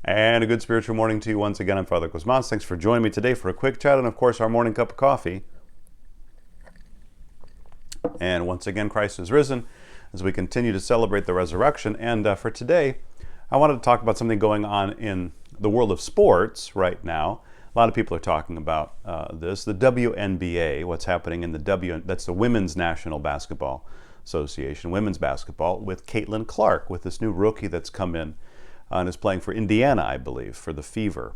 And a good spiritual morning to you once again. I'm Father Cosmas. Thanks for joining me today for a quick chat and, of course, our morning cup of coffee. And once again, Christ is risen as we continue to celebrate the resurrection. And for today, I wanted to talk about something going on in the world of sports right now. A lot of people are talking about this, the WNBA, what's happening in that's the Women's National Basketball Association, women's basketball, with Caitlin Clark, with this new rookie that's come in and is playing for Indiana, I believe, for the Fever.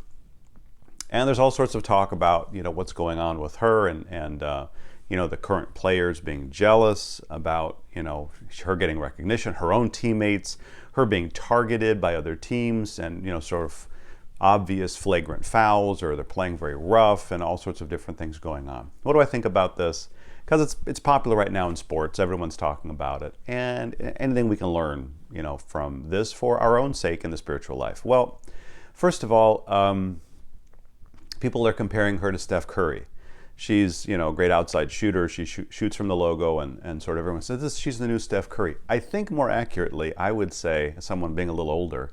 And there's all sorts of talk about, what's going on with her and the current players being jealous about, her getting recognition, her own teammates, her being targeted by other teams and, sort of obvious flagrant fouls, or they're playing very rough, and all sorts of different things going on. What do I think about this? Because it's popular right now in sports. Everyone's talking about it. And anything we can learn, from this for our own sake in the spiritual life. Well, first of all, people are comparing her to Steph Curry. She's, a great outside shooter. She shoots from the logo, and sort of everyone says she's the new Steph Curry. I think more accurately, I would say, as someone being a little older,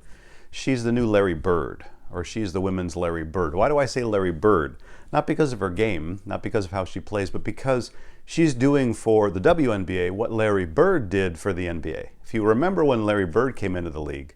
she's the new Larry Bird, or she's the women's Larry Bird. Why do I say Larry Bird? Not because of her game, not because of how she plays, but because she's doing for the WNBA what Larry Bird did for the NBA. If you remember when Larry Bird came into the league,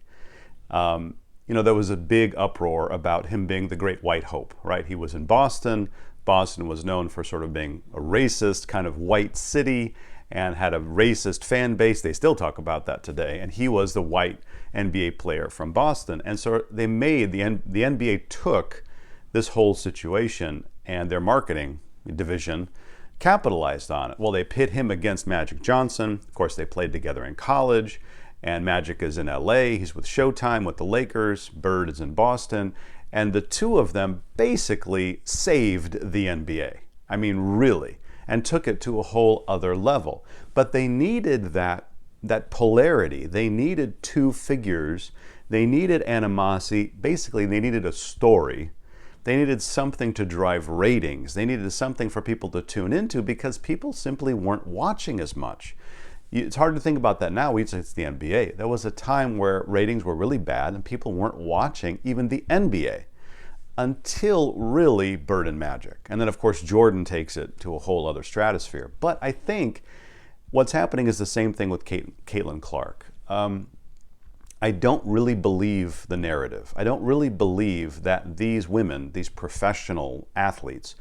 there was a big uproar about him being the great white hope, right? He was in Boston. Boston was known for sort of being a racist kind of white city and had a racist fan base. They still talk about that today. And he was the white NBA player from Boston. And so they made, the NBA took this whole situation, and their marketing division capitalized on it. Well, they pit him against Magic Johnson. Of course, they played together in college, and Magic is in LA. He's with Showtime with the Lakers. Bird is in Boston. And the two of them basically saved the NBA. I mean, really, and took it to a whole other level. But they needed that polarity. They needed two figures. They needed animosity. Basically, they needed a story. They needed something to drive ratings. They needed something for people to tune into, because people simply weren't watching as much. It's hard to think about that now. It's the NBA. There was a time where ratings were really bad and people weren't watching even the NBA until really Bird and Magic. And then, of course, Jordan takes it to a whole other stratosphere. But I think what's happening is the same thing with Caitlin Clark. I don't really believe the narrative. I don't really believe that these women, these professional athletes,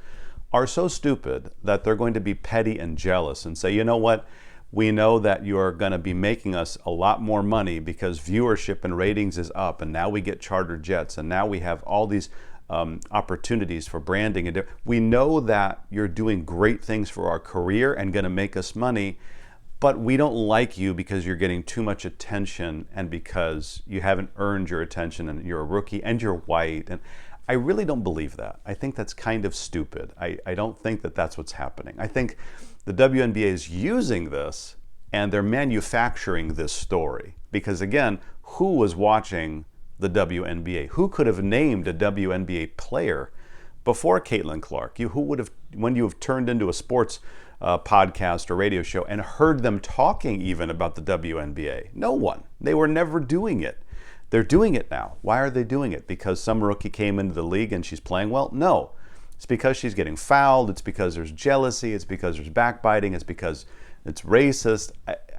are so stupid that they're going to be petty and jealous and say, you know what, we know that you're going to be making us a lot more money because viewership and ratings is up, and now we get charter jets, and now we have all these opportunities for branding. And we know that you're doing great things for our career and going to make us money, but we don't like you because you're getting too much attention and because you haven't earned your attention and you're a rookie and you're white. And I really don't believe that. I think that's kind of stupid. I don't think that that's what's happening. I think the WNBA is using this and they're manufacturing this story. Because again, who was watching the WNBA? Who could have named a WNBA player before Caitlin Clark? Who would have, when you have turned into a sports podcast or radio show and heard them talking even about the WNBA? No one. They were never doing it. They're doing it now. Why are they doing it? Because some rookie came into the league and she's playing well? No. It's because she's getting fouled. It's because there's jealousy. It's because there's backbiting. It's because it's racist.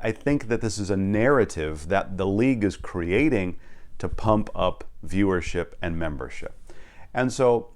I think that this is a narrative that the league is creating to pump up viewership and membership. And so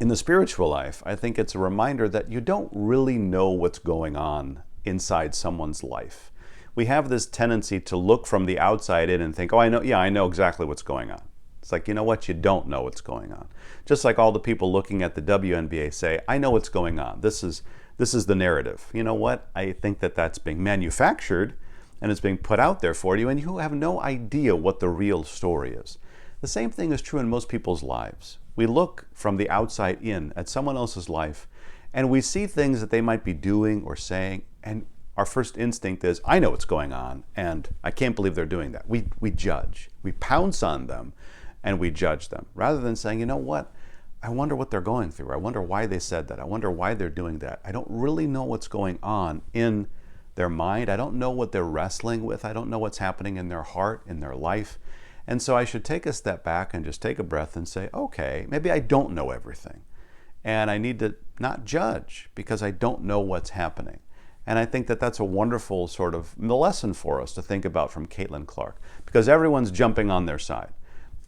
in the spiritual life, I think it's a reminder that you don't really know what's going on inside someone's life. We have this tendency to look from the outside in and think, oh, I know exactly what's going on. It's like, you know what? You don't know what's going on. Just like all the people looking at the WNBA say, I know what's going on. This is the narrative. You know what? I think that that's being manufactured and it's being put out there for you, and you have no idea what the real story is. The same thing is true in most people's lives. We look from the outside in at someone else's life, and we see things that they might be doing or saying, and our first instinct is, I know what's going on, and I can't believe they're doing that. We judge. We pounce on them, and we judge them, rather than saying, you know what? I wonder what they're going through. I wonder why they said that. I wonder why they're doing that. I don't really know what's going on in their mind. I don't know what they're wrestling with. I don't know what's happening in their heart, in their life. And so I should take a step back and just take a breath and say, okay, maybe I don't know everything. And I need to not judge because I don't know what's happening. And I think that that's a wonderful sort of lesson for us to think about from Caitlin Clark, because everyone's jumping on their side.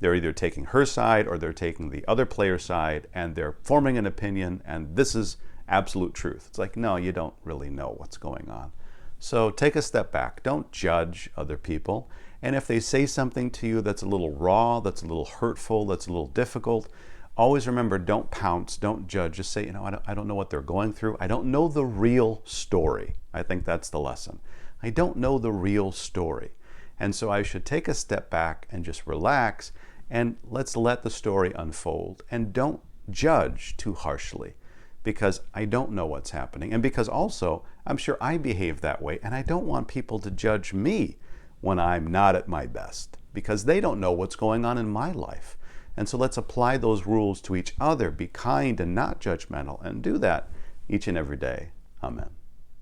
They're either taking her side or they're taking the other player's side, and they're forming an opinion, and this is absolute truth. It's like, no, you don't really know what's going on. So take a step back. Don't judge other people. And if they say something to you that's a little raw, that's a little hurtful, that's a little difficult, always remember, don't pounce, don't judge. Just say, I don't know what they're going through. I don't know the real story. I think that's the lesson. I don't know the real story. And so I should take a step back and just relax, and let's let the story unfold. And don't judge too harshly, because I don't know what's happening. And because also, I'm sure I behave that way, and I don't want people to judge me when I'm not at my best, because they don't know what's going on in my life. And so let's apply those rules to each other. Be kind and not judgmental, and do that each and every day. Amen.